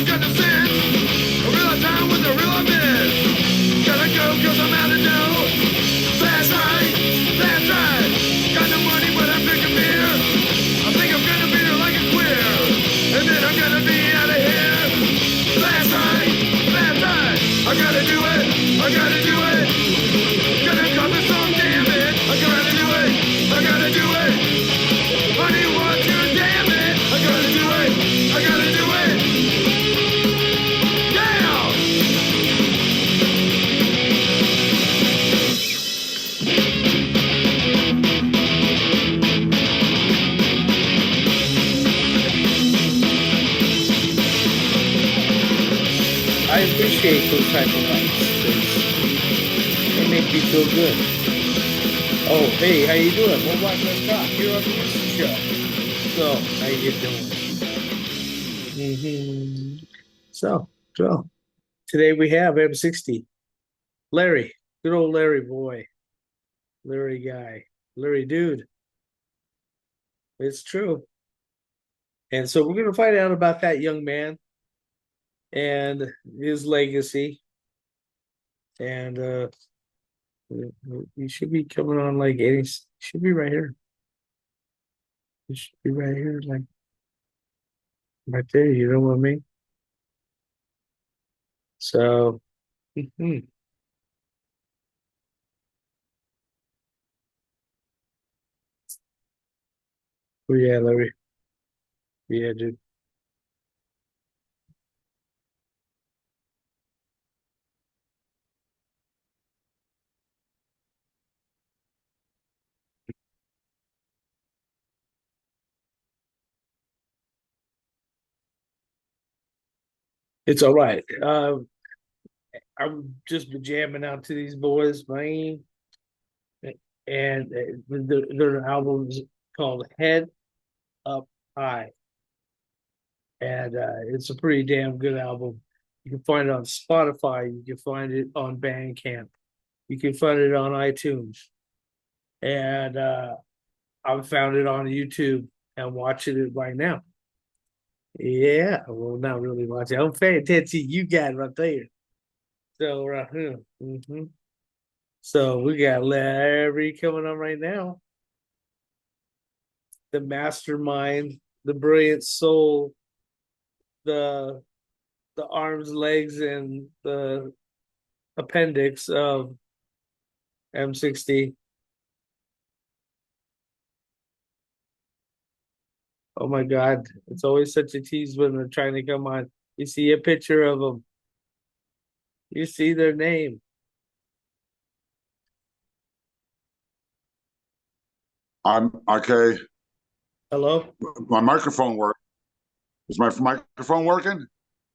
got the sense. A real time with a real miss. Gotta go cause I'm out of dough. That's right, that's right. Got no money but I'm drinking beer. I think I'm gonna beat her like a queer. And then I'm gonna be out of here. That's right, that's right. I gotta do it, I gotta do it. Gonna cut the song, damn it. I gotta do it, I gotta do it. Honey, want you, damn it. I gotta do it, I gotta do it. Yeah! I appreciate those type of lights because they make me feel good. Oh, hey, how you doing? Well, watch Let's Talk here on the Roosta Show. So, how you doing? So, today we have M-60. Larry, good old Larry boy. Larry guy. Larry dude. It's true. And so we're going to find out about that young man and his legacy. And he should be coming on like any, should be right here. He should be right here, like right there, you know what I mean? So, mhm. Oh, yeah, Larry. Yeah, dude. It's all right. I'm just been jamming out to these boys, man. And their album's called Head Up High. And it's a pretty damn good album. You can find it on Spotify. You can find it on Bandcamp. You can find it on iTunes. And I've found it on YouTube and watching it right now. Yeah, well, not really watching. I'm paying attention. You got it right there. So right here. So we got Larry coming on right now. The mastermind, the brilliant soul, the arms, legs, and the appendix of M-60. Oh my God. It's always such a tease when they're trying to come on. You see a picture of them. You see their name. I'm okay. Hello? My microphone works. Is my microphone working?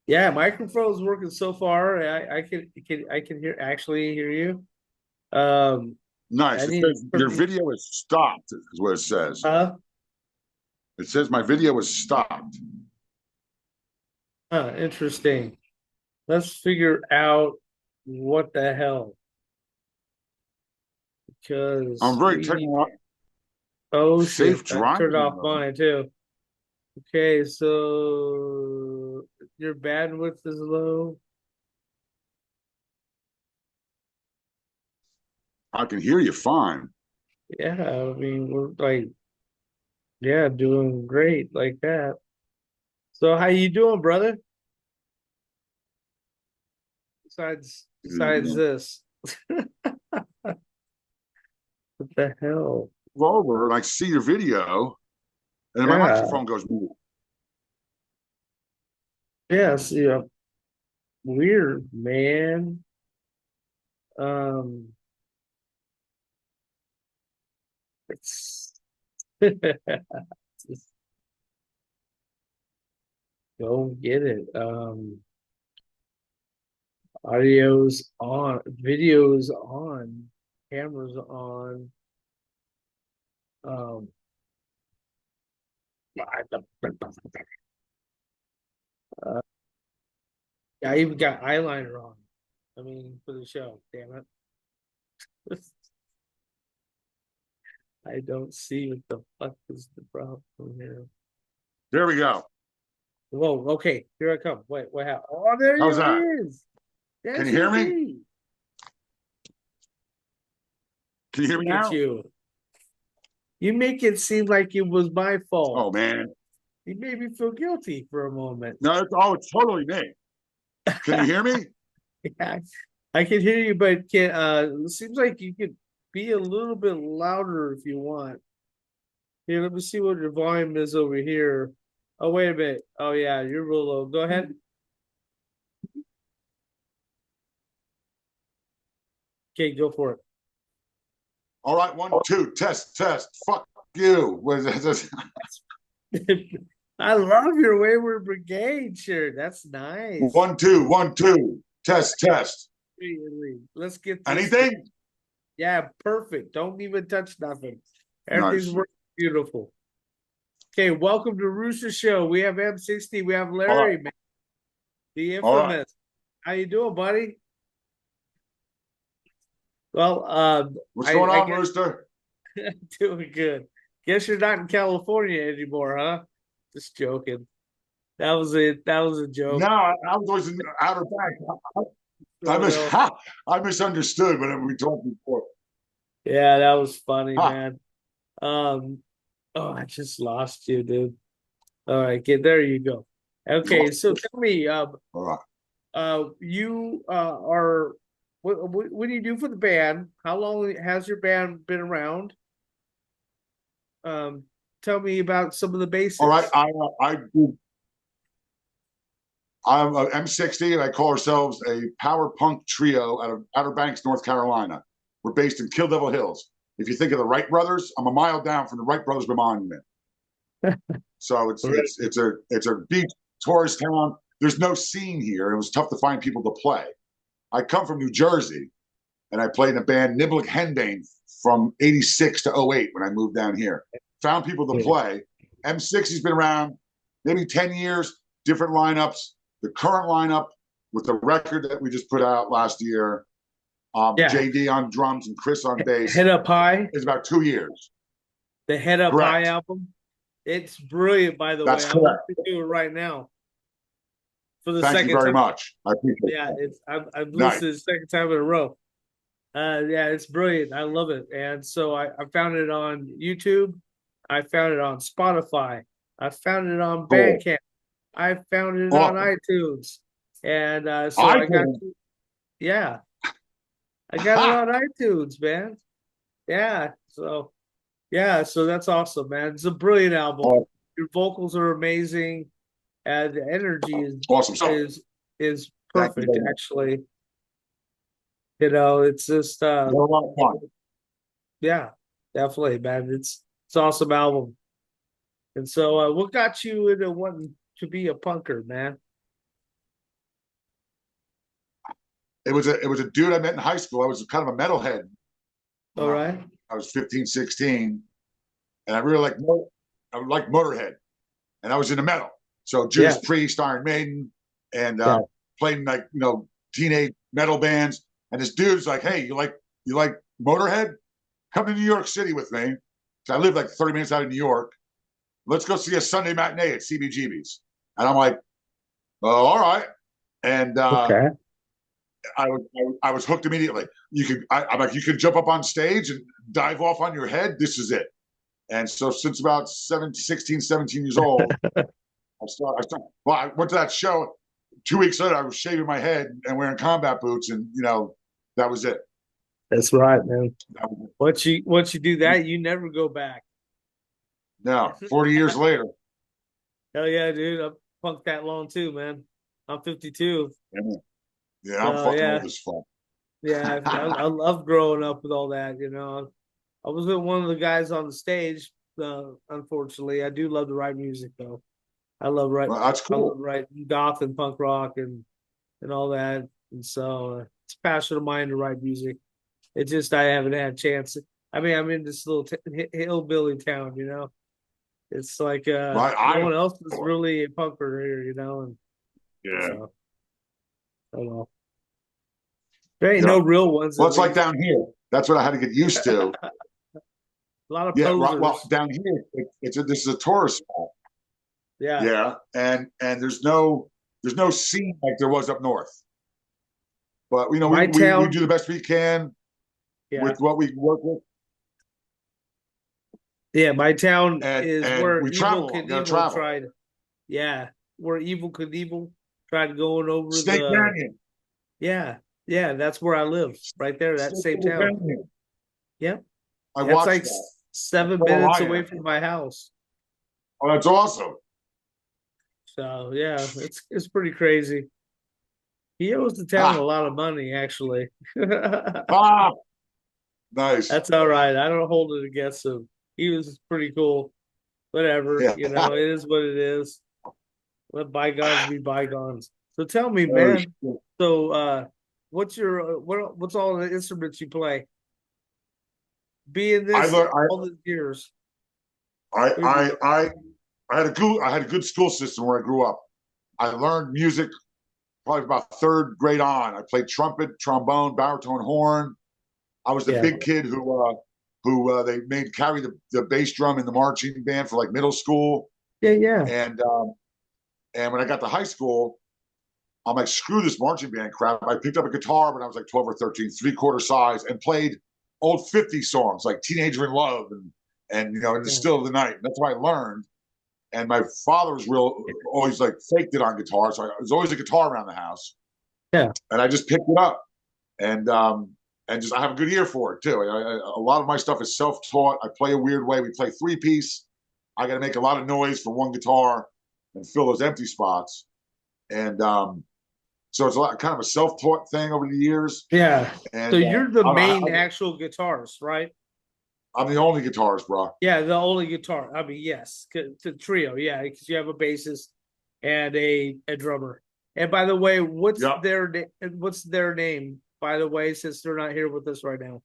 Yeah, microphone's working so far. I can hear you. Nice. I It need says your video is stopped, is what it says. It says my video is stopped. Interesting. Let's figure out what the hell. Because I'm very we need technical. oh Safe shit, I turned driving off mode. mine too. Okay, so your bandwidth is low. I can hear you fine. Yeah, I mean we're like yeah, doing great like that. So how you doing, brother? Besides this. What the hell? Over and I see your video, and then my Yeah, microphone goes mute. yeah, see, weird, man. Um, it's just go get it. Audio's on, videos on, cameras on. Um, I even got eyeliner on. I mean, for the show. Damn it. I don't see what the fuck is the problem here. There we go. Whoa, okay, here I come. Wait, what happened? Oh, there How's it that? is. Can There's you your hear me? D. Can you hear me Look at now? you. You make it seem like it was my fault. Oh man. You made me feel guilty for a moment. No, it's totally me. Can you hear me? Yeah, I can hear you, but can it seems like you could be a little bit louder if you want. Here, let me see what your volume is over here. Oh, wait a minute. Oh yeah, you're real low. Go ahead. Okay, go for All right, 1, 2, test, test. Fuck you. it. I love your Wayward Brigade shirt. That's nice. 1, 2, 1, 2, test, test. Really. Let's get this. Anything? Yeah, perfect. Don't even touch nothing. Everything's Nice. working beautiful. Okay, welcome to Rooster Show. We have M-60. We have All Larry, right. man, the All right. infamous. How you doing, buddy? Well, What's going I on, guess Rooster? doing good. Guess you're not in California anymore, huh? Just joking. That was it. That was a No, joke. I was always in Outer Banks. I, Oh no. I misunderstood when we talked before. Yeah, that was funny, Ha. man. Um, oh, I just lost you, dude. All right, get there you go. Okay, so tell me, All right. you are what do you do for the band? How long has your band been around? Um, tell me about some of the All right. basics. I'm a M-60, and I call ourselves a power punk trio out of Outer Banks, North Carolina. We're based in Kill Devil Hills. If you think of the Wright brothers, I'm a mile down from the Wright brothers monument. So Right. it's a beach tourist town. There's no scene here. It was tough to find people to play. I come from New Jersey, and I played in a band Niblick Henbane from '86 to '08 when I moved down here. Found people to play. M-60's been around maybe 10 years, different lineups. The current lineup with the record that we just put out last year, Yeah, JD on drums and Chris on bass, Head Up High, is about 2 years. the Head Up High Correct. album. It's brilliant, by the That's way. I'm correct. listening to it right now for the Thank you second very time. much. I appreciate Yeah, that. it's I've Nice. listened the second time in a row. Yeah, it's brilliant. I love it. And so I found it on YouTube. I found it on Spotify. I found it on Cool. Bandcamp. I found it on Awesome. iTunes. And so I got, iTunes. yeah, I got it on iTunes, man. Yeah. So, yeah. So that's awesome, man. It's a brilliant album. Your vocals are amazing. And the energy Awesome. So, is thank you perfect, very much. actually. You know, it's just We had a lot of fun. yeah, definitely, man. It's an awesome album. And so what got you into wanting to be a punker, man? It was a dude I met in high school. I was kind of a metalhead when All right. I was 15, 16, and I really liked Motorhead, and I was into metal. So Yeah, Judas Priest, Iron Maiden, and yeah. playing teenage metal bands. And this dude's like, "Hey, you like Motorhead? Come to New York City with me." So I live like 30 minutes out of New York. Let's go see a Sunday matinee at CBGB's. And I'm like, "Oh, all right." And Okay. I was hooked immediately. I'm like, you can jump up on stage and dive off on your head. This is it. And so since about 16, 17 years old, well, I went to that show. 2 weeks later, I was shaving my head and wearing combat boots, and that was it. That's right, man. That was it. Once you do that, you never go back. Now, 40 years later, Hell yeah, dude. I've punked that long too, man. I'm 52. yeah, I'm So fucking yeah, old as fuck. yeah. I love growing up with all that. You know, I wasn't one of the guys on the stage. Unfortunately, I do love to write music though. I love write. Well, that's I love cool. writing goth and punk rock and all that. And so it's a passion of mine to write music. It just I haven't had a chance. I mean, I'm in this little hillbilly town, you know. It's like Right? no one else is really a punker here, you know, and Yeah. so I don't know. There ain't Yeah. no real ones Well, at it's like least. down here. That's what I had to get used to. A lot of Yeah. Well, posers. down here, this is a tourist spot. Yeah. Yeah, and there's no scene like there was up north. But My we town, do the best we can yeah. with what we work with, Yeah, my town is and where we Evil travel. Got to Knievel travel. tried. Yeah, where Evil Knievel tried going over Snake the. Canyon, Yeah, yeah, that's where I live, right there, that Snake same town. Canyon. Yep, I that's watched like that. I 7 minutes saw a away lion. from my house. Oh, that's awesome. So yeah, it's pretty crazy. He owes the town a Ah, lot of money, actually. That's ah, nice. all right. I don't hold it against him. He was pretty cool. Whatever, Yeah. it is what it is. Let bygones be bygones. So tell me, Oh, man. shit. So what's your what's all the instruments you play? Being I this learned. all these years. I What have you I learned? I I had a good school system where I grew up. I learned music probably about third grade on. I played trumpet, trombone, baritone, horn. I was the Yeah, big kid who they made carry the bass drum in the marching band for like middle school. yeah, yeah. And when I got to high school, I'm like, screw this marching band crap. I picked up a guitar when I was like 12 or 13, three-quarter size, and played old 50 songs like Teenager in Love and In the Yeah. Still of the Night. And that's what I learned. And my father was always like faked it on guitar. So there's always a guitar around the house. Yeah. And I just picked it up. And just I have a good ear for it too. A lot of my stuff is self-taught. I play a weird way. We play three-piece. I got to make a lot of noise for one guitar and fill those empty spots. And so it's a lot kind of a self-taught thing over the years. Yeah. So And you're the I'm, main actual guitarist, right? I'm the only guitarist, bro. Yeah, the only guitar. I mean, yes, the trio. Yeah, because you have a bassist and a drummer. And by the way, Yep. what's their name? By the way, since they're not here with us right now.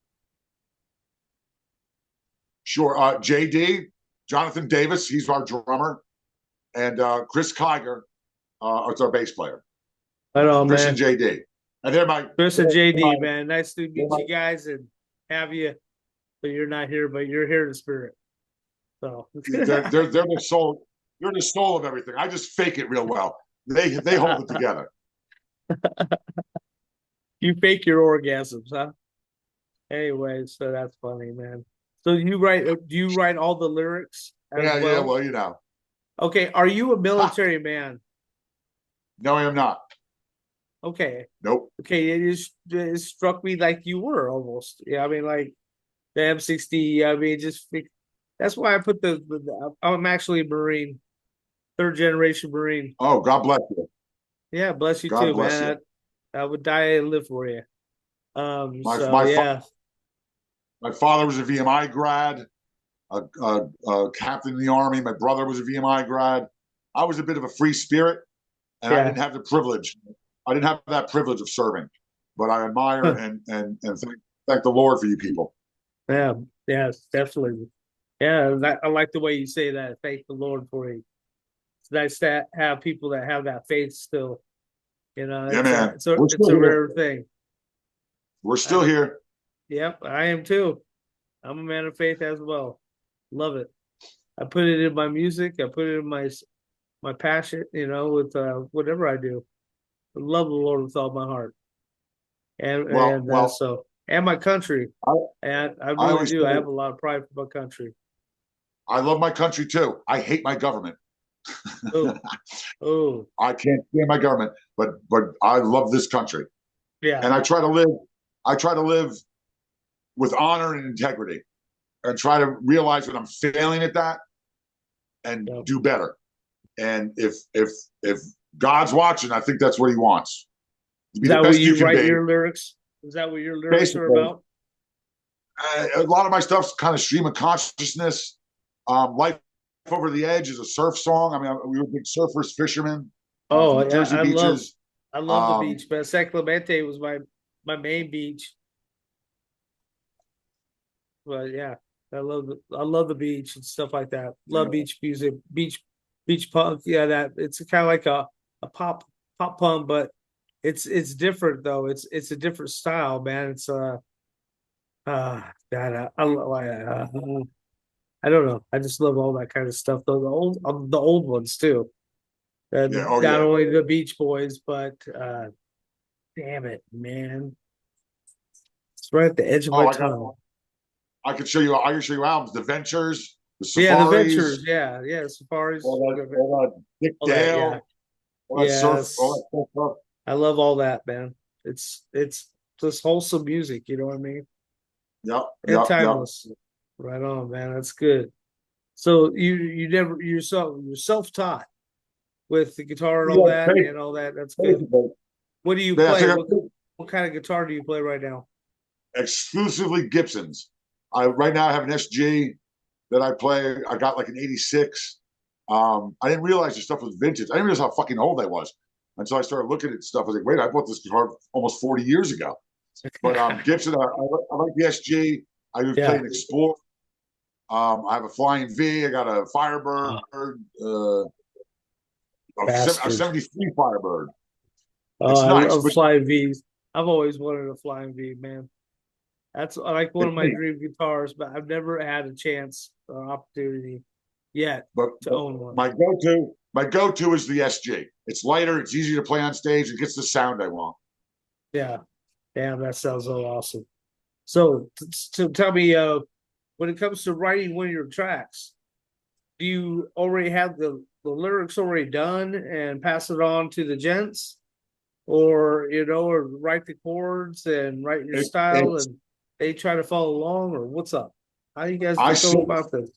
Sure. JD, Jonathan Davis, he's our drummer. And Chris Kiger is our bass player. I know, Chris and man. JD. And Chris and my, JD, man. Nice to meet you guys and have you. But you're not here, but you're here in spirit. So they're the soul. They're the soul of everything. I just fake it real well. They hold it together. you fake your orgasms, huh? Anyway, so that's funny, man. So do you write all the lyrics as Yeah, yeah. well? Well. Okay, are you a Ha, military man? no, I am not. Okay. Nope. Okay, it struck me like you were almost. Yeah, I mean like the M-60, I mean that's why I put I'm actually a Marine, third generation Marine. Oh, God bless you. Yeah, bless you God too, bless you. man. I would die and live for you. My So my yeah. my father was a VMI grad, a captain in the army. My brother was a VMI grad. I was a bit of a free spirit, and I Yeah. didn't have the privilege. I didn't have that privilege of serving, but I admire and thank the Lord for you people. Yeah, yes, definitely. Yeah, I like the way you say that. Thank the Lord for you. It's nice to have people that have that faith still. Yeah, It's man. We're it's still a here. rare thing. We're still here. Yep, I am too. I'm a man of faith as well. Love it. I put it in my music. I put it in my passion. With whatever I do. I love the Lord with all my heart, and Well, and well. so and my country. I, And I I really always do. I have say a lot of pride for my country. I love my country too. I hate my government. Oh, oh, I can't stand my government, but I love this country, yeah. and I try to live. I try to live with honor and integrity, and try to realize when I'm failing at that, and Yep. do better. And if God's watching, I think that's what He wants. To be Is the that what best you you can write be. your lyrics? Is that what your lyrics are Basically, about? a lot of my stuff's kind of stream of consciousness. Life over the edge is a surf song. I mean, we were big surfers, fishermen Oh, from the yeah, Jersey beaches. I love the Um, beach, man. San Clemente was my main beach. But yeah, I love the beach and stuff like that. Love beach music, beach punk. Yeah, that it's kind of like a pop punk, but it's different though. It's a different style, man. It's God, I don't know. I just love all that kind of stuff. Though the old ones too. Yeah. And Oh not yeah. only the Beach Boys, but damn it, man, it's right at the edge of Oh, my I got. tongue. I could show you. I can show you albums. The Ventures, the Yeah, the Ventures. Safaris, Yeah, yeah, Safaris, all that Dick all that. Yeah, Dale, all that surf, yes, all that stuff. I love all that, man. It's just wholesome music. You know what I mean? Yep, And yep, yep. timeless. Right on, man. That's good. So you're self taught with the guitar and Yeah, all that. That's good. basically. What do you Yeah, play? so What kind of guitar do you play right now? exclusively Gibsons. I right now I have an SG that I play. I got like an '86. I didn't realize the stuff was vintage. I didn't realize how fucking old I was until I started looking at stuff. I was like, wait, I bought this guitar almost 40 years ago. But Gibson, I like the SG. I would play Yeah. an Explorer. I have a Flying V. I got a Firebird, a Bastard. '73 Firebird. Oh, It's I nice, love but flying V's. I've always wanted a flying V, man. That's like one it's of my neat. dream guitars, but I've never had a chance or opportunity yet to But own one. my go-to is the SG. It's lighter. It's easier to play on stage. It gets the sound I want. Yeah. Damn, that sounds so awesome. So tell me, when it comes to writing one of your tracks, do you already have the lyrics already done and pass it on to the gents? Or or write the chords and write your style It's and they try to follow along, or what's up? How do you guys I go sit, about this?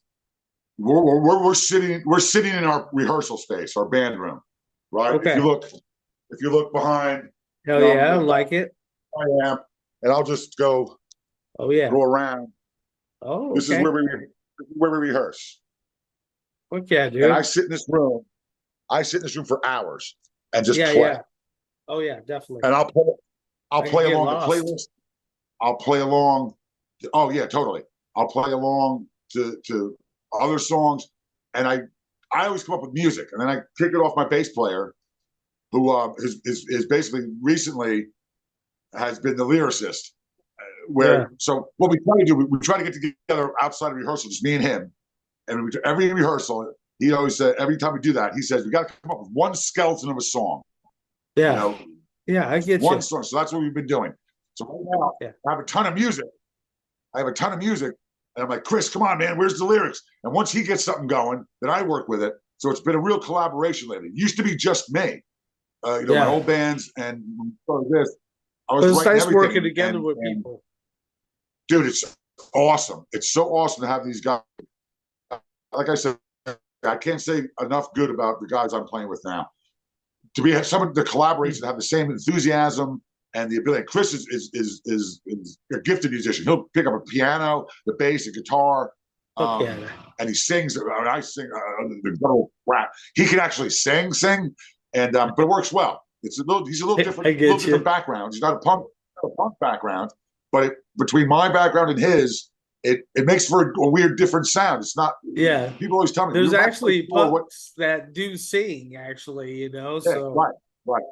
we're sitting in our rehearsal space, our band room, right? Okay. If you look behind, Hell I'm yeah, I the back like it. I am, and I'll just go Oh yeah. go around. Oh, This is okay. where we rehearse, Okay, and dude. I sit in this room for hours and just Yeah, play, yeah. Oh yeah, definitely. and I'll I could play get along the lost. playlist. I'll play along. Oh yeah, totally. I'll play along to other songs, and I always come up with music, and then I kick it off my bass player, who is basically recently has been the lyricist. Yeah. Where so what we try to do, we try to get together outside of rehearsal, just me and him, and every rehearsal, he always said every time we do that, he says we got to come up with one skeleton of a song, you Yeah. know, Yeah, I just get one you. song. So that's what we've been doing. So right now, Yeah. I have a ton of music. I have a ton of music, and I'm like, Chris, come on, man, where's the lyrics? And once he gets something going, then I work with it. So it's been a real collaboration lately. It used to be just me, my Yeah. old bands, and for this, I was But it's writing nice everything, working together with and people. dude, it's awesome. It's so awesome to have these guys. Like I said, I can't say enough good about the guys I'm playing with now. To be some of the collaboration, have the same enthusiasm and the ability. Chris is a gifted musician. He'll pick up a piano, the bass, the guitar, Fuck yeah. and he sings. I sing the little rap. He can actually sing, and but it works well. He's a little I different, get you. background. He's not a punk background, but between my background and his, it makes for a weird, different sound. It's not. Yeah. People always tell me There's you're not actually sure what. punks that do sing, actually, Yeah, so right.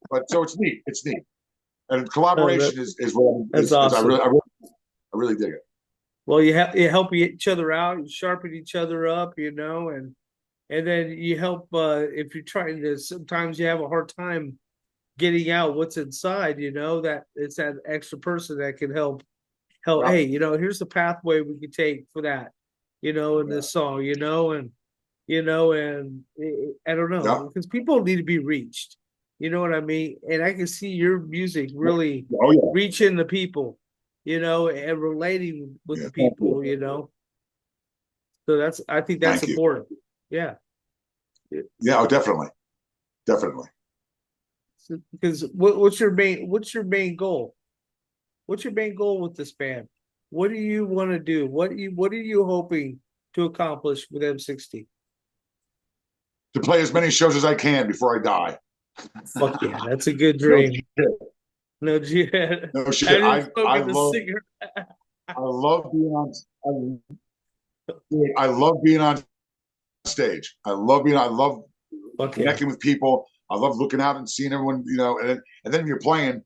But so it's neat. It's neat, and that, collaboration is what that's is awesome. I really dig it. Well, you help each other out, you sharpen each other up, and then you help if you're trying to. Sometimes you have a hard time getting out what's inside. That it's that extra person that can help. Yeah, Hey, here's the pathway we could take for that. In yeah, this song. I don't yeah. know, because people need to be reached. You know what I mean? And I can see your music really Oh yeah, reaching the people, and relating with yeah. the Thank people, you, So I think that's thank you. important. Yeah. Yeah, oh, definitely, definitely. Because what's your main goal? What's your main goal with this band? What do you want to do? What are you hoping to accomplish with M-60? To play as many shows as I can before I die. Fuck yeah, that's a good No dream. shit. No, Jihad. No I shit. didn't I smoking the love cigarette. I love being I love being on stage. I love Fuck yeah. connecting with people. I love looking out and seeing everyone, and then you're playing.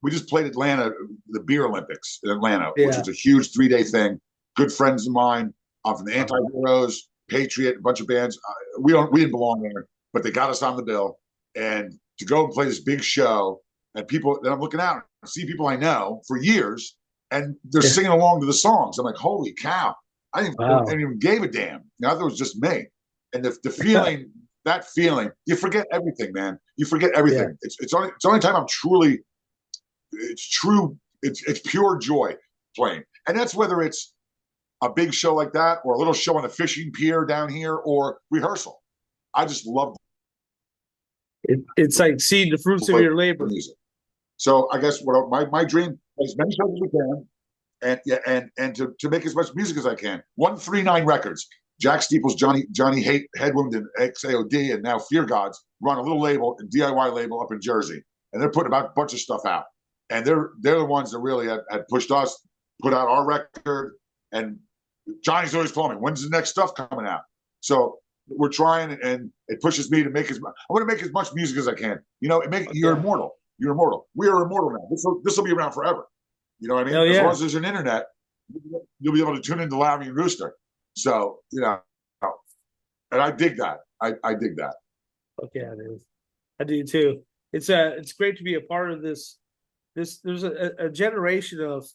We just played Atlanta, the Beer Olympics in Atlanta, which Yeah. was a huge 3-day thing. Good friends of mine. From the Anti-Heroes, Patriot, a bunch of bands. We didn't belong there, but they got us on the bill. And to go and play this big show, and people, then I'm looking out and see people I know for years, and they're singing along to the songs. I'm like, holy cow! I didn't even gave a damn. Now it was just me, and the feeling, that feeling, you forget everything, man. You forget everything. Yeah. It's only time I'm truly, it's true. It's pure joy playing, and that's whether it's a big show like that or a little show on the fishing pier down here or rehearsal. I just love it's like seeing the fruits of your labor. Music. So I guess what my dream is, as many shows as we can, and to make as much music as I can. 139 Records. Jack Steeples, Johnny Headwound, and XAOD, and now Fear Gods run a little label, a DIY label up in Jersey, and they're putting about a bunch of stuff out. And they're the ones that really had pushed us, put out our record, and Johnny's always calling me, when's the next stuff coming out? So we're trying, and it pushes me to make I want to make as much music as I can. You know, you're immortal. You're immortal. We are immortal now. This will be around forever. You know what I mean? As long as there's an internet, you'll be able to tune into Larry and Rooster. So, you know, and I dig that. I dig that. Okay, it is. I do too. It's great to be a part of this. There's a generation of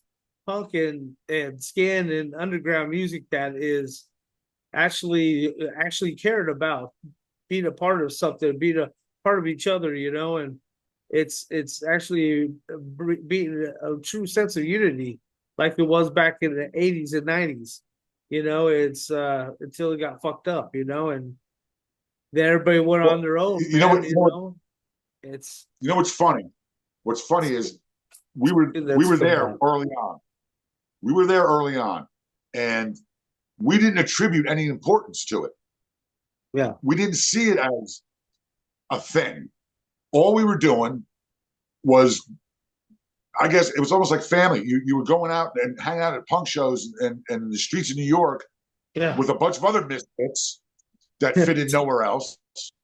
punk and skin and underground music that is actually cared about being a part of something, being a part of each other, you know, and it's actually being a true sense of unity like it was back in the 80s and 90s. You know, it's until it got fucked up, you know, and then everybody went on their own. You know what's funny? What's funny is we were there early on. We were there early on, and we didn't attribute any importance to it. Yeah. We didn't see it as a thing. All we were doing was, I guess it was almost like family. You were going out and hanging out at punk shows and in the streets of New York with a bunch of other misfits that fit in nowhere else.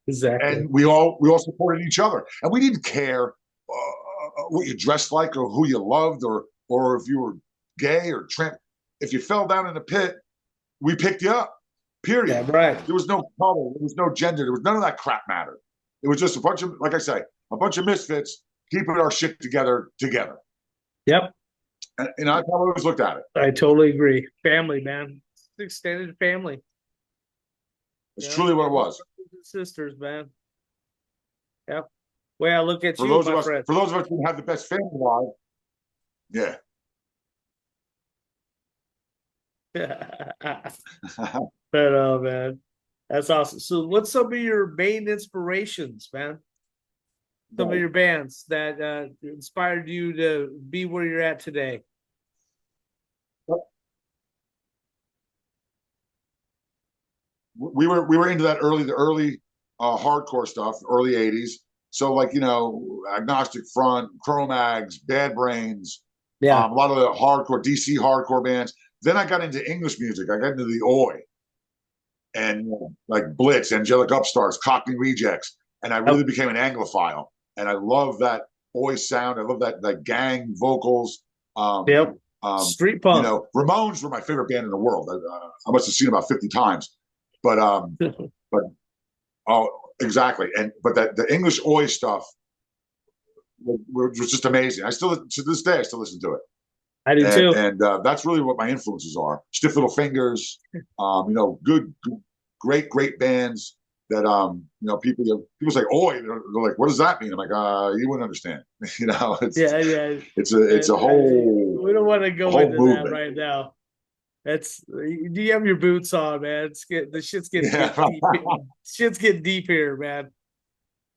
Exactly. And we all supported each other. And we didn't care what you dressed like or who you loved or if you were gay or trans. If you fell down in the pit, we picked you up. Period. Yeah, right. There was no color. There was no gender. There was none of that crap matter. It was just a bunch of, like I say, a bunch of misfits keeping our shit together. Yep. And I've always looked at it. I totally agree. Family, man. It's extended family. It's truly what it was. Sisters, man. Yep. Way I look at for you, those my of us, friend. For those of us who have the best family life, yeah. But man, that's awesome. So, what's some of your main inspirations, man? Some of your bands that inspired you to be where you're at today. We were into that the early hardcore stuff, early '80s. So like, you know, Agnostic Front, Cro-Mags, Bad Brains, a lot of the hardcore DC hardcore bands. Then I got into English music. I got into the Oi and like Blitz, Angelic Upstarts, Cockney Rejects, and I really became an Anglophile. And I love that Oi sound. I love that gang vocals. Street punk. You know, Ramones were my favorite band in the world. I must have seen about 50 times. But exactly. But the English Oi stuff was just amazing. To this day I still listen to it. I do too. And that's really what my influences are. Stiff Little Fingers, you know, great bands that you know, people say Oi, they're like, what does that mean? I'm like, you wouldn't understand. You know, it's a whole, we don't want to go into movement. that right now. Do you have your boots on, man? The shit's getting deep. Shit's getting deep here, man.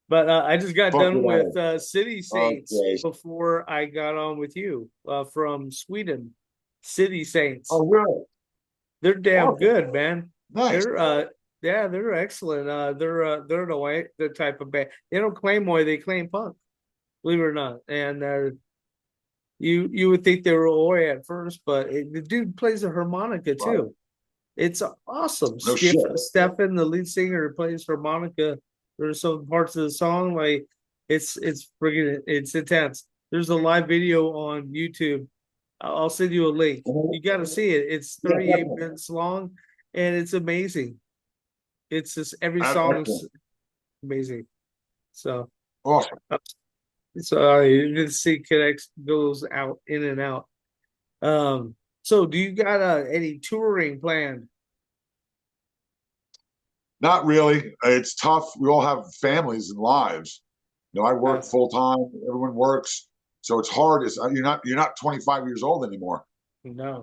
But I just got done with City Saints before I got on with you from Sweden. City Saints. Oh, really? They're damn good, man. Nice. They're excellent. They're the type of band. They don't claim Oi, they claim punk. Believe it or not. And you would think they were Oi at first, but the dude plays a harmonica too. Wow. It's awesome. No Stefan, the lead singer, plays harmonica. There's some parts of the song like it's friggin' it's intense. There's a live video on YouTube. I'll send you a link. You got to see it. It's 38 minutes long, and it's amazing. It's just every song Excellent. is amazing. So, Awesome. the C connects goes out in and out. So do you got any touring planned? Not really. It's tough. We all have families and lives. I Uh, work full time. Everyone works, so it's hard. You're not 25 years old anymore. no.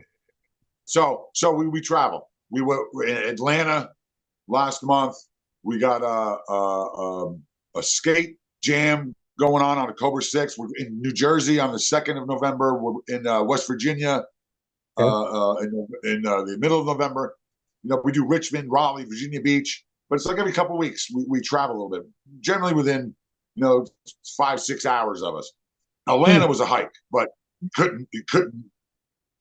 So we travel. We were in Atlanta last month. We got a skate jam going on October 6th. We're in New Jersey on the 2nd of November. We're in West Virginia Okay. in the middle of November. We do Richmond, Raleigh, Virginia Beach, but it's like every couple of weeks we travel a little bit. Generally within 5-6 hours of us. Atlanta was a hike, but couldn't.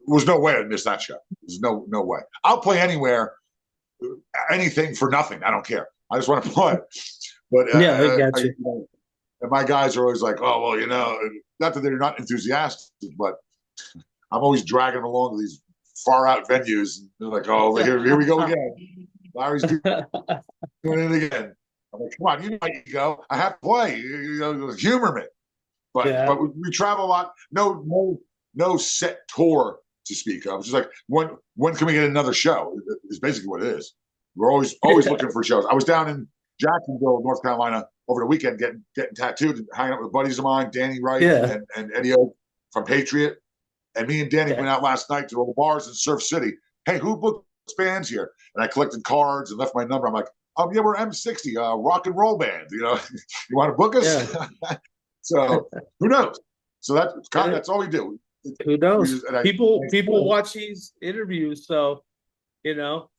There was no way I'd miss that show. There's no way. I'll play anywhere, anything for nothing. I don't care. I just want to play. But Yeah, I got you. and my guys are always like, oh well, not that they're not enthusiastic, but I'm always dragging them along to these far out venues. And they're like, oh, here we go again. Larry's doing it again. I'm like, come on, you know how you go. I have to play. Humor me. But we travel a lot. No set tour to speak of. It's just like when can we get another show? Is basically what it is. We're always looking for shows. I was down in Jacksonville, North Carolina, over the weekend getting tattooed and hanging out with buddies of mine, Danny Wright and Eddie O from Patriot. And me and Danny went out last night to all the bars in Surf City. Hey, who books bands here? And I collected cards and left my number. I'm like, yeah, we're M-60, rock and roll band. You want to book us? Yeah. So who knows? So that's all we do. Who knows? People cool. watch these interviews, so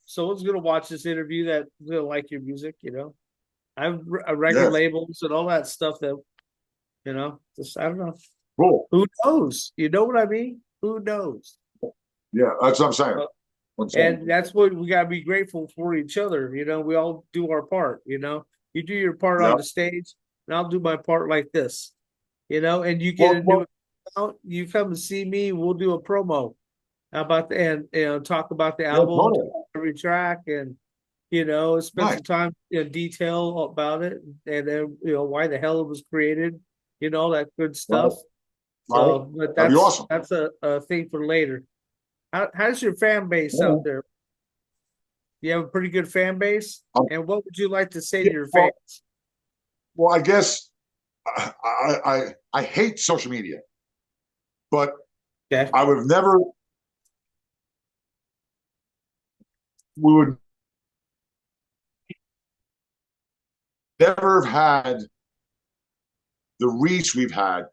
someone's gonna watch this interview that's gonna like your music. I've record labels and all that stuff that just I don't know. Cool. Who knows? You know what I mean? Who knows? Yeah, that's what I'm saying. And that's what we gotta be grateful for each other. We all do our part. You do your part on the stage, and I'll do my part like this. And you get you come and see me. We'll do a promo about talk about the album, every track, and spend some time in detail about it, and then why the hell it was created, all that good stuff. So, but that'd be awesome. That's a thing for later. How's your fan base out there? You have a pretty good fan base, and what would you like to say to your fans? Well, I guess I hate social media, but I would have we would never have had the reach we've had.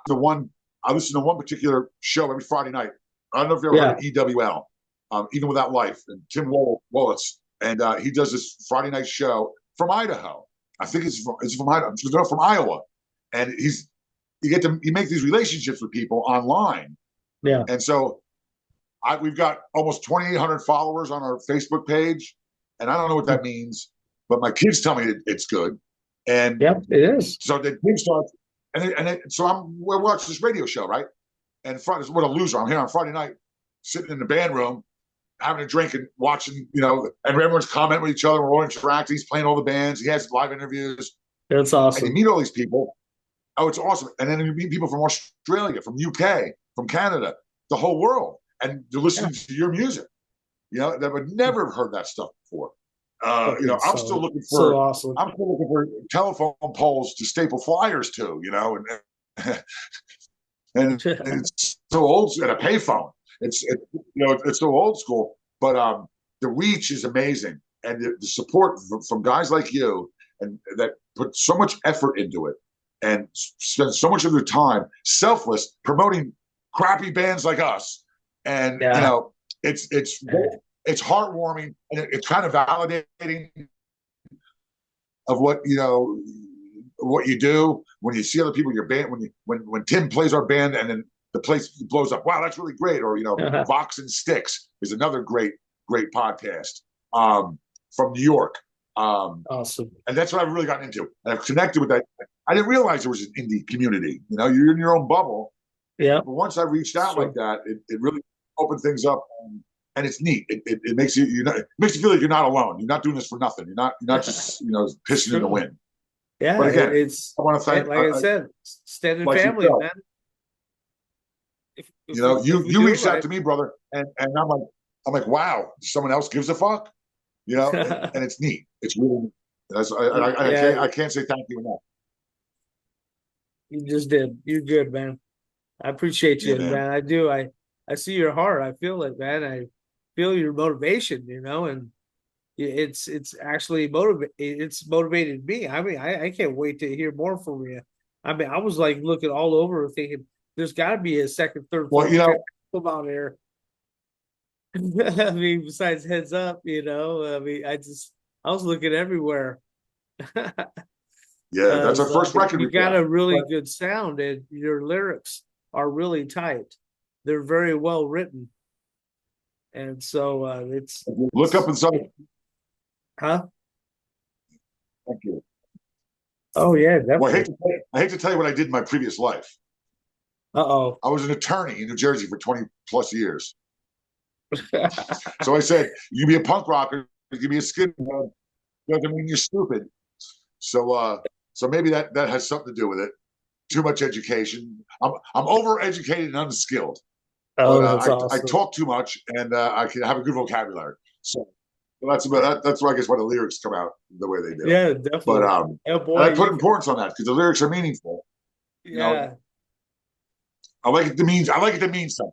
I listen to one particular show every Friday night. I don't know if you ever heard of EWL, Even Without Life, and Tim Wallitz, and he does this Friday night show from Idaho. I think it's from Idaho. From Iowa, and you make these relationships with people online. Yeah, and so we've got almost 2,800 followers on our Facebook page, and I don't know what that means, but my kids tell me it's good. And it is. So the thing starts, so we're watching this radio show, right? And what a loser! I'm here on Friday night, sitting in the band room, having a drink and watching, and everyone's commenting with each other. We're all interacting. He's playing all the bands. He has live interviews. That's awesome. And you meet all these people. Oh, it's awesome. And then you meet people from Australia, from UK, from Canada, the whole world, and they're listening to your music. That would never have heard that stuff before. I'm still looking for. So awesome. I'm still looking for telephone poles to staple flyers to. And it's so old, and a payphone. It's so old school, but the reach is amazing, and the support from guys like you, and that put so much effort into it, and spend so much of their time selfless promoting crappy bands like us, and it's heartwarming, and it's kind of validating of what you do when you see other people in your band. When Tim plays our band and then the place blows up. Wow, that's really great. Or Vox and Sticks is another great podcast from New York. Awesome. And that's what I've really gotten into. And I've connected with that. I didn't realize there was an indie community. You're in your own bubble. Yeah. But once I reached out like that, it really opened things up. and it's neat. It makes you it makes you feel like you're not alone. You're not doing this for nothing. You're not just pissing in the wind. Yeah, But again, it's I want to thank, like I said, extended like family, yourself. man. If we You do it reached out right. to me, brother, and I'm like, wow, someone else gives a fuck, and it's neat. It's really neat. Yeah, I can't say thank you enough. you just did. You're good, man. I appreciate Yeah, you, man. man. I do. I see your heart. I feel it, man. I feel your motivation, and it's actually it's motivated me. I mean, I can't wait to hear more from you. I mean, I was like looking all over thinking there's got to be a second, third, Well, fourth album out here. I mean, besides Heads Up, I mean, I was looking everywhere. yeah, that's our So first record you we put got out. a really But good sound, and your lyrics are really tight. They're very well written, and so look up and say huh? thank you. Oh yeah, Well, definitely. I hate to tell you what I did in my previous life. Uh I was an attorney in New Jersey for 20 plus years. So I said, you can be a punk rocker, you can be a skinhead, doesn't mean you're stupid. So maybe that has something to do with it. Too much education. I'm overeducated and unskilled, but oh, that's I awesome. talk too much and I can have a good vocabulary. So that's why I guess why the lyrics come out the way they do. Yeah, But definitely. Oh and boy, I put importance on that because the lyrics are meaningful. You know, yeah, I like it to mean something.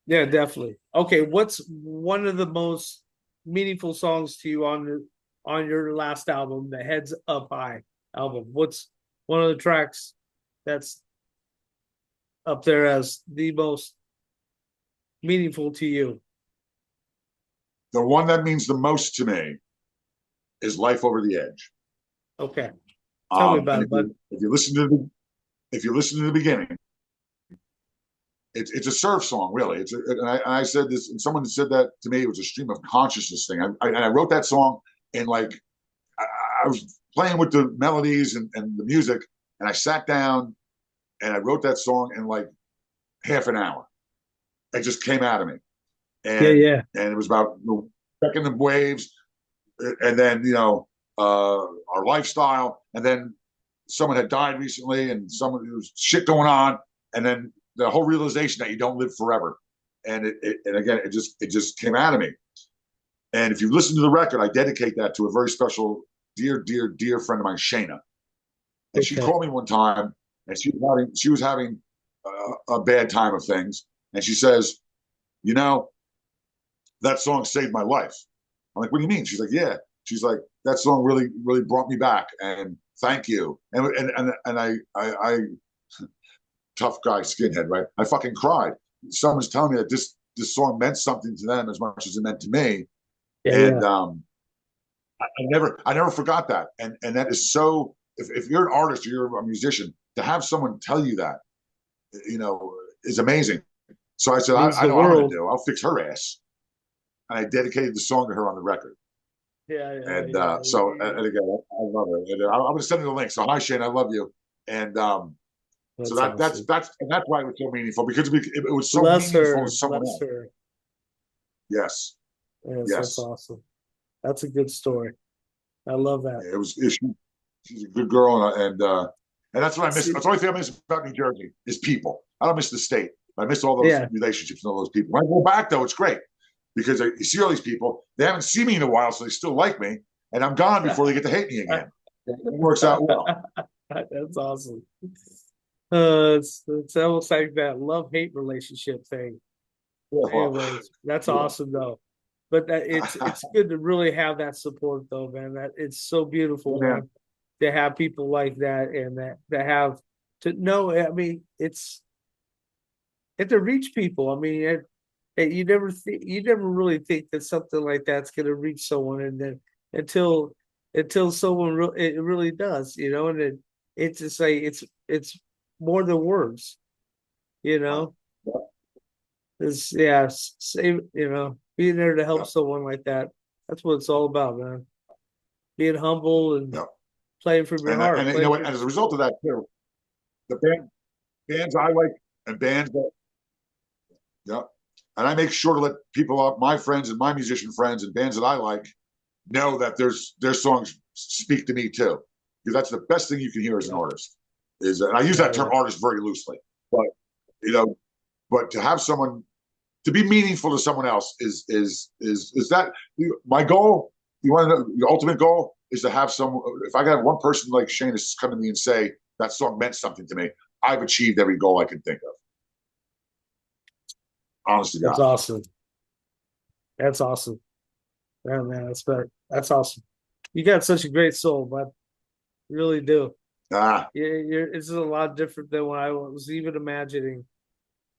yeah, definitely. Okay, what's one of the most meaningful songs to you on your last album, the Heads Up High album? What's one of the tracks that's up there as the most meaningful to you? The one that means the most to me is "Life Over the Edge." Okay, tell me about And it, bud. if you listen to the beginning, it's a surf song, really. And I said this, and someone said that to me. It was a stream of consciousness thing. And I wrote that song in like I was playing with the melodies and the music, and I sat down and I wrote that song in like half an hour. It just came out of me, Yeah, and yeah. it was about checking the waves, and then our lifestyle, and then someone had died recently, and someone there was shit going on, and then the whole realization that you don't live forever, and and again it just came out of me. And if you listen to the record, I dedicate that to a very special dear friend of mine, Shayna, and she Okay. called me one time, and she was having a bad time of things, and she says, you know, that song saved my life. I'm like, what do you mean? She's like, yeah. She's like, that song really brought me back, and thank you. And I tough guy, skinhead, right? I fucking cried. Someone's telling me that this song meant something to them as much as it meant to me, Yeah, and yeah. I never forgot that. And that is so. If you're an artist or you're a musician, to have someone tell you that, is amazing. So I said, Means I the know what I'm going to world. do. I'll fix her ass, and I dedicated the song to her on the record. Yeah, yeah, And yeah. and again, I love her. And I'm going to send you the link. So hi Shane, I love you. And so That's awesome. that's why it was so meaningful because it was so Bless meaningful to her. someone Bless else. her. Yes, Yes, that's yes. awesome. That's a good story. I love that. It was. She's a good girl, and that's what I miss. See, That's the only thing I miss about New Jersey is people. I don't miss the state. I miss all those yeah. relationships and all those people. When I go back though, it's great because you see all these people. They haven't seen me in a while, so they still like me, and I'm gone before they get to hate me again. It works out well. That's awesome. It's almost like that love-hate relationship thing. Anyways, that's awesome though. But it's good to really have that support though, man. That it's so beautiful, Yeah. man, to have people like that and that have to know. I mean, it's and to reach people. I mean, you never really think that something like that's going to reach someone, and then until someone it really does, and it's just like it's more than words, you know. It's yeah, save being there to help Yeah. someone like that. That's what it's all about, man. Being humble and Yeah. playing from your heart. And you know what? And as a result of that too, the bands I like and bands that yeah, and I make sure to let people, my friends and my musician friends and bands that I like, know that their songs speak to me too, because that's the best thing you can hear as an artist. And I use that term artist very loosely, but you know, but to have someone to be meaningful to someone else is that my goal? You want to know the ultimate goal is to have some. If I got one person like Shane to come to me and say that song meant something to me, I've achieved every goal I can think of. Honestly, That's awesome. That's awesome. Yeah, man, that's better. That's awesome. You got such a great soul, bud. You really do. It's a lot different than what I was even imagining.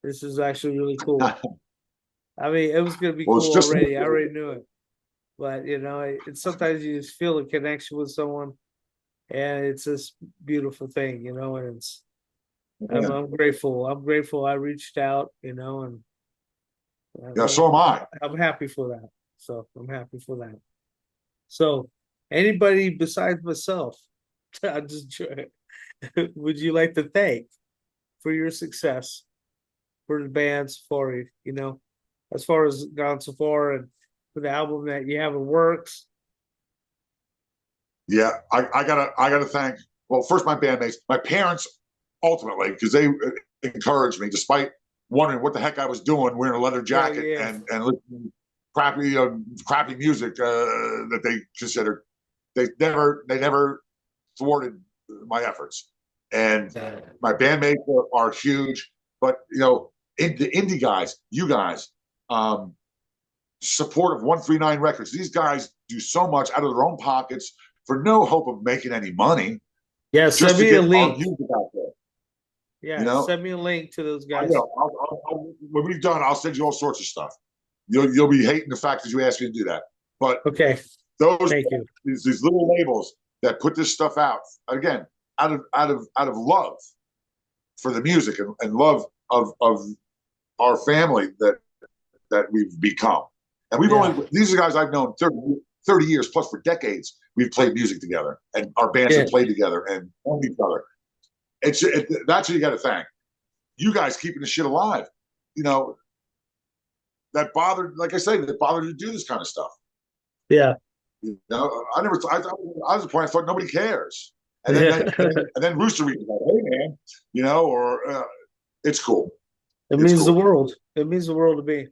This is actually really cool. I mean, it was going to be cool already. I already knew it. But, it's sometimes you just feel a connection with someone, and it's this beautiful thing, and I'm grateful. I'm grateful I reached out, and so am I. I'm happy for that. So I'm happy for that. So anybody besides myself, I'm just would you like to thank for your success for the band Safari, as far as gone so far and for the album that you have in works? Yeah, I gotta thank, well, first my bandmates, my parents, ultimately, because they encouraged me despite wondering what the heck I was doing wearing a leather jacket and listening to crappy music that they considered. They never thwarted my efforts. And my bandmates are huge, but the indie guys, you guys, support of 139 Records. These guys do so much out of their own pockets for no hope of making any money. Yeah, send me a link. Out there. Yeah, send me a link to those guys. When we're done, I'll send you all sorts of stuff. You'll be hating the fact that you asked me to do that. But okay, thank you. These little labels that put this stuff out again out of love for the music and love of our family that we've become. And these are guys I've known 30 years plus, for decades. We've played music together, and our bands have played together and known each other. That's what you got to thank. You guys keeping the shit alive. That bothered, like I say, that bothered to do this kind of stuff. Yeah. I was at the point I thought nobody cares. And then Roosta reaches out, hey man, it's cool. It means the world. It means the world to me.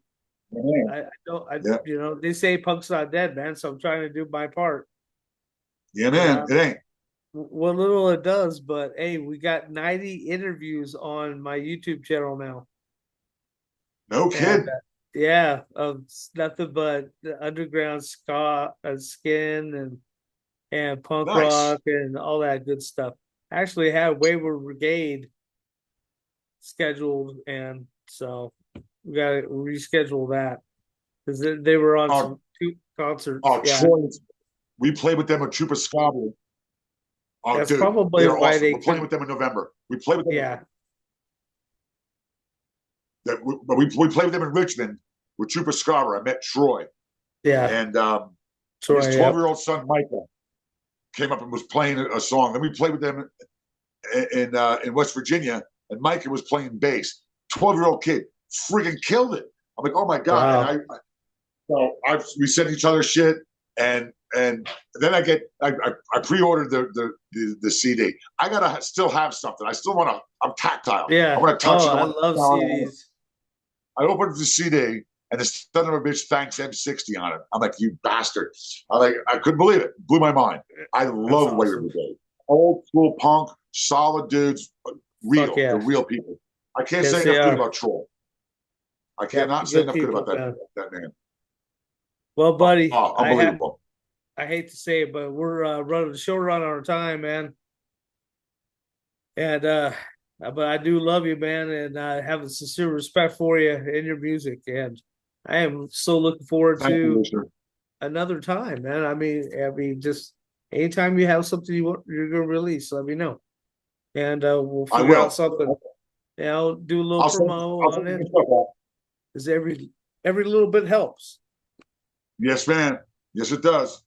They say punk's not dead, man. So I'm trying to do my part. Yeah, man, it ain't. What little it does, but hey, we got 90 interviews on my YouTube channel now. No kidding. Of nothing but the underground ska and skin and punk rock and all that good stuff. I actually had Wayward Brigade scheduled, and so we got to reschedule that because they were on some 2 concerts. Troy, we played with them at Chupa Scabble. That's probably why awesome. We're playing with them in November. We played with them. Yeah. We played with them in Richmond with Chupa Scabble. I met Troy. Yeah. And his 12-year-old son Michael came up and was playing a song. Then we played with them in West Virginia, and Micah was playing bass. 12-year-old kid, freaking killed it. I'm like, oh my god! Wow. And we sent each other shit, and then I pre-ordered the CD. I gotta still have something. I still want to. I'm tactile. Yeah. I want to touch it. I love CDs. I opened the CD, and the son of a bitch thanks M-60 on it. I'm like, you bastard! I couldn't believe it. Blew my mind. I love Wayward Brigade. Old school punk, solid dudes, real. They're real people. I can't say enough good about Troy. I cannot say enough good about that man. Well, buddy, unbelievable. I hate to say it, but we're running short on our time, man. And but I do love you, man, and I have a sincere respect for you and your music, and I am so looking forward to another time, man. I mean, just anytime you have something you're gonna release, let me know, and we'll figure out something. And I'll do a little promo on it, because every little bit helps. Yes, man. Yes, it does.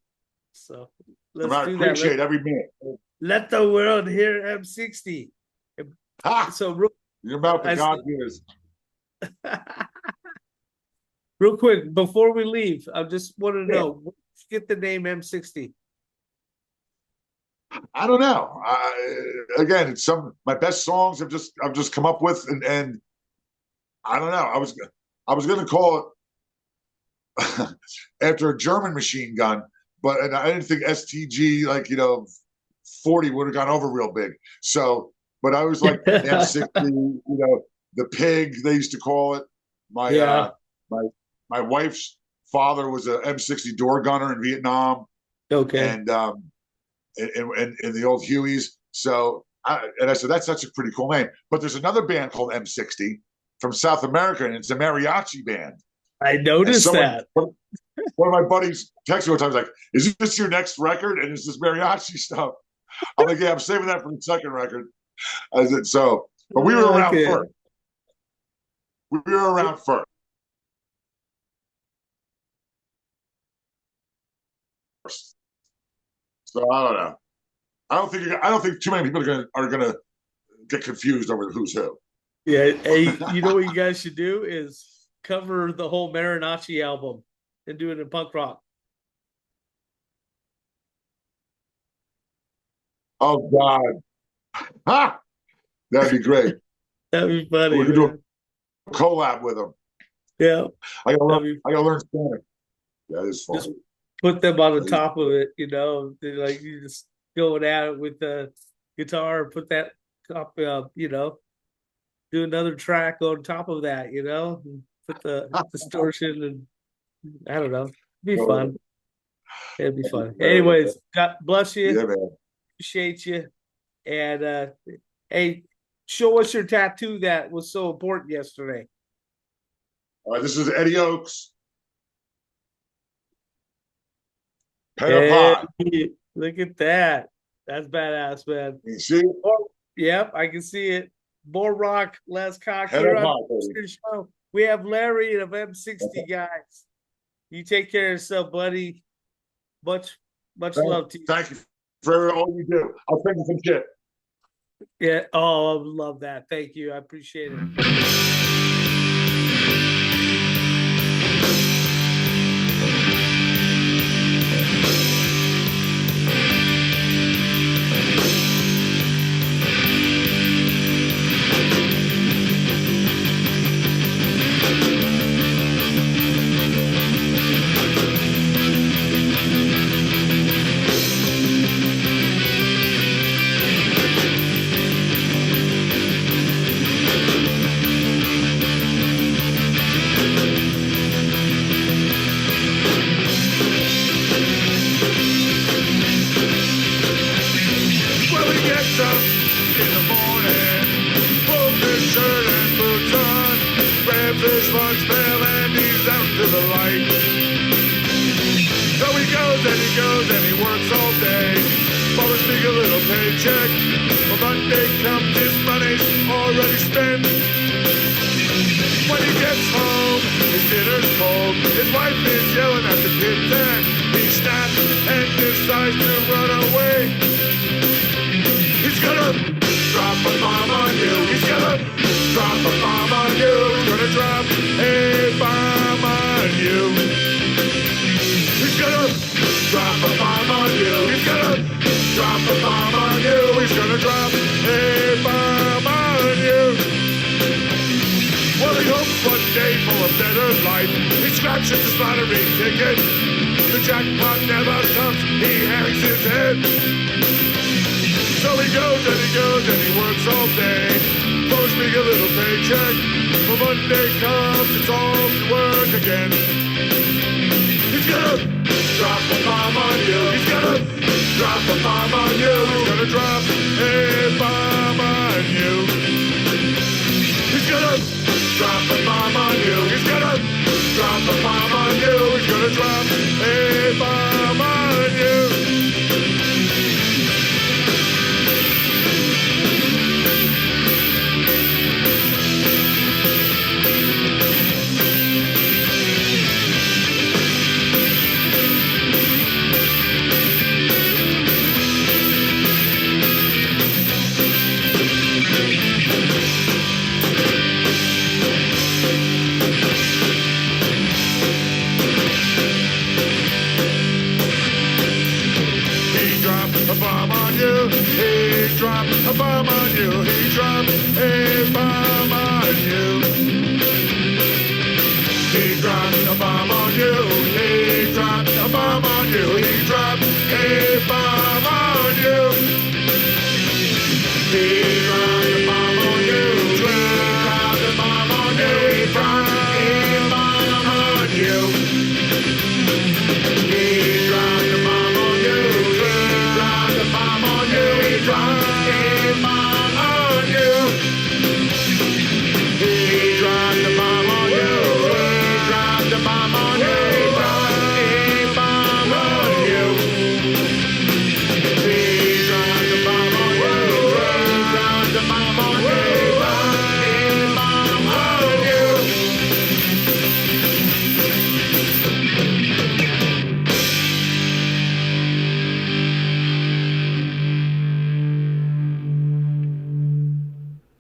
So let's do that. I appreciate every minute. Let the world hear M-60. So your mouth to God's ears. Real quick, before we leave, I just want to Yeah. know, where did you get the name M60? I don't know. Again, it's my best songs I've just come up with, and I don't know. I was going to call it after a German machine gun, and I didn't think STG 40 would have gone over real big. So, but I was like M60, the pig they used to call it. My Yeah. My wife's father was a M60 door gunner in Vietnam, Okay. and in the old Hueys. So I said that's such a pretty cool name. But there's another band called M60 from South America, and it's a mariachi band. I noticed that. One of my buddies texted me one time, like, "Is this your next record?" And it's this mariachi stuff. I'm like, "Yeah, I'm saving that for the second record." I said so, but we were around first. We were around first. So I don't know. I don't think too many people are gonna get confused over who's who. Yeah. Hey, you know what you guys should do is cover the whole Mariachi album and do it in punk rock. Oh God, ha! That'd be great. That'd be funny. We could do a collab with them. Yeah. I gotta learn Spanish. That is funny. Just put them on the top of it, They're like you just going at it with the guitar, put that top do another track on top of that, and put the distortion and I don't know. It'd be fun. It'd be fun. Anyways, God bless you. Yeah, man. Appreciate you. And hey, show us your tattoo that was so important yesterday. This is Eddie Oaks. Pen up high. Look at that. That's badass, man. You see it? Yep, I can see it. More rock, less cock. Pen Here up on high, the show. We have Larry of M60 guys. You take care of yourself, buddy. Much love to you. Thank you for all you do. I'll send you some shit. Yeah. Oh, I love that. Thank you. I appreciate it. Well, he gets up in the morning, pulls his shirt and boots on, grabs his lunch pail and he's out to the light. So he goes and he works all day for his meager little paycheck. But Monday comes, his money's already spent. When he gets home, his dinner's cold. His wife is yelling at the kids and he snaps and decides to run away. He's gonna drop a bomb on you. He's gonna drop a bomb on you. He's gonna drop a bomb on you. He's gonna drop a bomb on you. He's gonna drop a bomb on you. He's gonna drop a bomb on you. Well, he hopes one day for a better life. He scratches his lottery ticket. The jackpot never comes. He hangs his head. So he goes and he works all day for his meager little paycheck. When Monday comes, it's all to work again. He's gonna drop a bomb on you. He's gonna drop a bomb on you. He's gonna drop a bomb on you. He's gonna drop a bomb on you. He's gonna drop a bomb on you. He's gonna drop a bomb on you. bomb on you. He dropped a bomb on you. He dropped a bomb on you. He dropped a bomb on you. He dropped a bomb on you. He